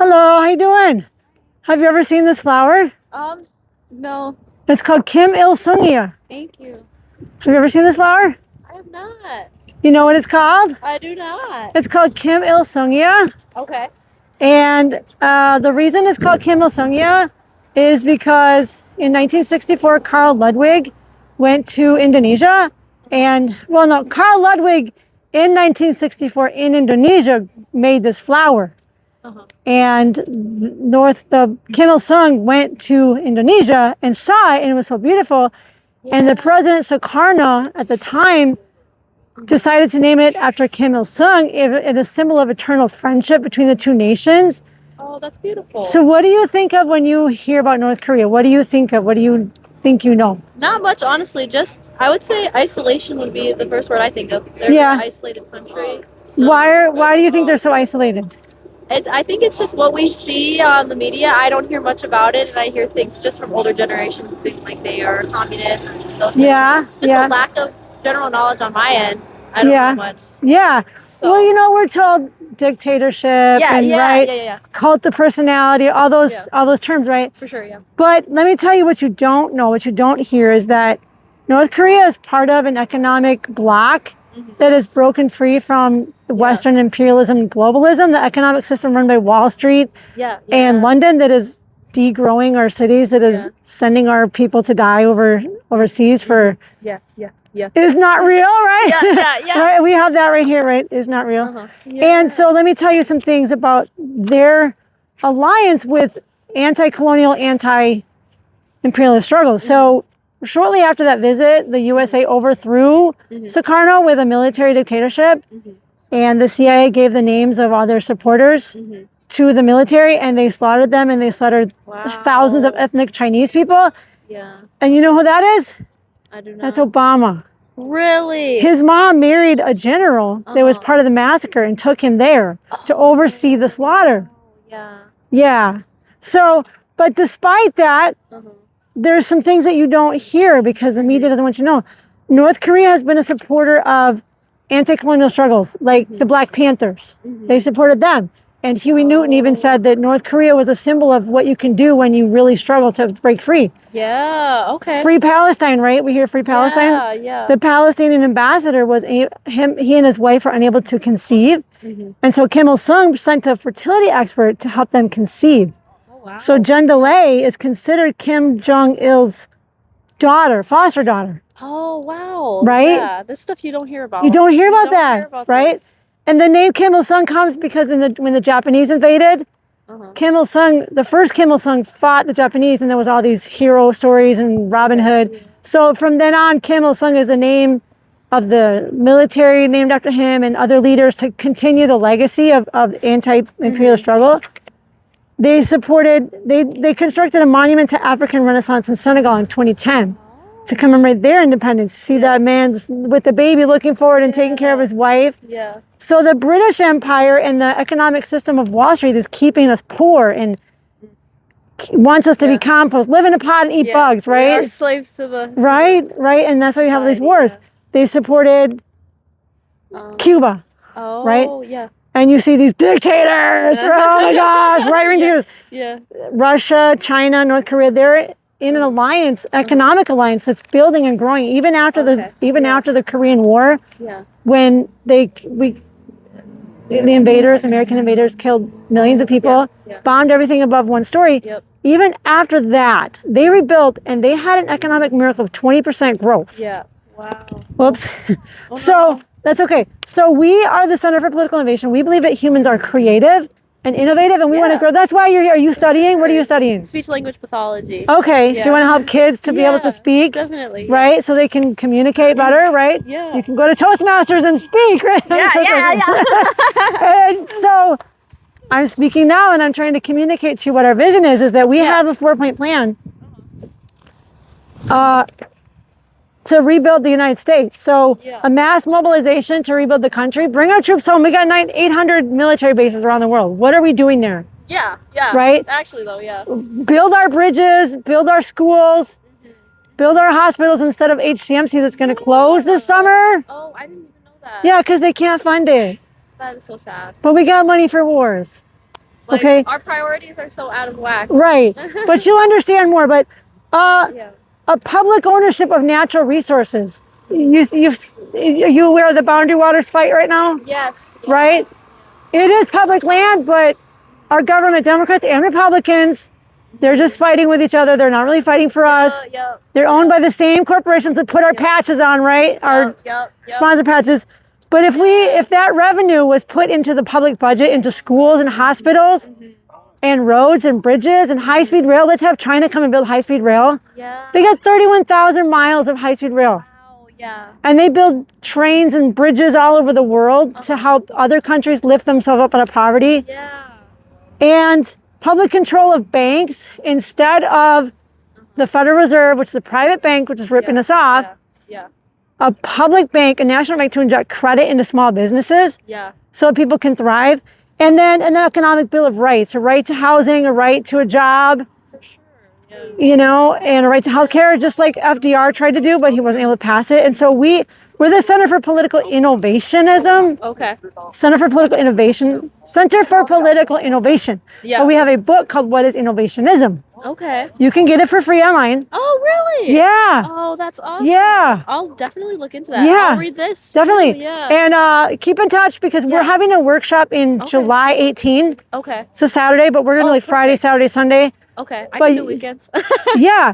Hello, how you doing? Have you ever seen this flower? No. It's called Kim Il-sungia. Thank you. Have you ever seen this flower? I have not. You know what it's called? I do not. It's called Kim Il-sungia. Okay. And the reason it's called Kim Il-sungia is because in 1964, Carl Ludwig went to Indonesia. And, well, no, Carl Ludwig in 1964 in Indonesia made this flower. And Kim Il-sung went to Indonesia and saw it, and it was so beautiful. Yeah. And the president Sukarno at the time decided to name it after Kim Il-sung, in a symbol of eternal friendship between the two nations. Oh, that's beautiful. So what do you think of when you hear about North Korea? What do you think of? What do you think you know? Not much, honestly. Just, I would say isolation would be the first word I think of. They're Yeah. an isolated country. Why do you think they're so isolated? I think it's just what we see on the media. I don't hear much about it, and I hear things just from older generations being like they are communists. Those things. Yeah. Just a lack of general knowledge on my end. I don't know much. Yeah. So. Well, you know, we're told dictatorship right? Cult of personality, all those terms, right? For sure, yeah. But let me tell you what you don't know, what you don't hear is that North Korea is part of an economic bloc that is broken free from Western imperialism and globalism, the economic system run by Wall Street and London that is degrowing our cities, that is sending our people to die overseas for is not real, right? Right? We have that right here, right? Is not real. And so let me tell you some things about their alliance with anti-colonial, anti-imperialist struggles. So shortly after that visit, the USA overthrew Sukarno with a military dictatorship, and the CIA gave the names of all their supporters to the military, and they slaughtered them, and they slaughtered thousands of ethnic Chinese people. Yeah. And you know who that is? I do not. That's Obama. Really? His mom married a general that was part of the massacre and took him there to oversee the slaughter. Yeah. Yeah. So, but despite that, there's some things that you don't hear because the media doesn't want you to know. North Korea has been a supporter of anti-colonial struggles, like the Black Panthers. They supported them. And Huey Newton even said that North Korea was a symbol of what you can do when you really struggle to break free. Yeah, okay. Free Palestine, right? We hear Free Palestine. Yeah. The Palestinian ambassador was he and his wife were unable to conceive. And so Kim Il-sung sent a fertility expert to help them conceive. Wow. So Jen DeLay is considered Kim Jong-il's daughter, foster daughter. Oh, wow. Right? Yeah, this stuff you don't hear about. You don't hear about that, right? This. And the name Kim Il-sung comes because when the Japanese invaded, Kim Il-sung, the first Kim Il-sung fought the Japanese, and there was all these hero stories and Robin Hood. So from then on, Kim Il-sung is a name of the military named after him and other leaders to continue the legacy of anti-imperial struggle. They constructed a monument to African Renaissance in Senegal in 2010 to commemorate their independence. See that man with the baby looking forward and taking care of his wife. Yeah. So the British Empire and the economic system of Wall Street is keeping us poor and wants us to be compost, live in a pot and eat bugs, right? We are slaves to the... Right. And that's why you have these wars. They supported Cuba, right? Oh, yeah. And you see these dictators, oh my gosh, right-wing dictators. Yeah. Russia, China, North Korea, they're in an alliance, economic alliance that's building and growing even after the Korean War. Yeah. When the American invaders killed millions of people, bombed everything above one story. Even after that, they rebuilt and they had an economic miracle of 20% growth. Yeah. Wow. Whoops. So that's okay. So we are the Center for Political Innovation. We believe that humans are creative and innovative, and we want to grow. That's why you're here. Are you studying? What are you studying? Speech language pathology. Okay, so you want to help kids to be able to speak? Definitely. Right? So they can communicate better, right? Yeah. You can go to Toastmasters and speak, right? And so I'm speaking now, and I'm trying to communicate to you what our vision is that we have a 4-point plan to rebuild the United States. So a mass mobilization to rebuild the country, bring our troops home. We got 800 military bases around the world. What are we doing there? Yeah. Right? Actually, though, Build our bridges, build our schools, build our hospitals instead of HCMC that's going to close this summer. Oh, I didn't even know that. Yeah, because they can't fund it. That is so sad. But we got money for wars. Like, Okay. our priorities are so out of whack. Right. But you'll understand more. But Yeah. a public ownership of natural resources. Are you aware of the Boundary Waters fight right now? Yes. Yeah. Right? It is public land, but our government, Democrats and Republicans, they're just fighting with each other. They're not really fighting for us. Yep. They're owned by the same corporations that put our patches on, right? Our sponsor patches. But if that revenue was put into the public budget, into schools and hospitals and roads and bridges and high-speed rail, let's have China come and build high-speed rail. Yeah. They got 31,000 miles of high-speed rail. Wow. Yeah. And they build trains and bridges all over the world to help other countries lift themselves up out of poverty. Yeah. And public control of banks instead of the Federal Reserve, which is a private bank, which is ripping us off. Yeah. A public bank, a national bank to inject credit into small businesses Yeah. so that people can thrive. And then an economic bill of rights, a right to housing, a right to a job, For sure. Yeah. you know, and a right to health care, just like FDR tried to do, but he wasn't able to pass it. And so we're the Center for Political Innovationism. Okay. Center for Political Innovation. Center for Political Innovation. Yeah. But we have a book called What is Innovationism? Okay. You can get it for free online. Oh, really? Yeah. Oh, that's awesome. Yeah. I'll definitely look into that. Yeah. I'll read this. Definitely. too, Yeah. And keep in touch because we're having a workshop in July 18. Okay. It's a Saturday, but we're going to like Friday, perfect. Saturday, Sunday. Okay. I But can do weekends. Yeah.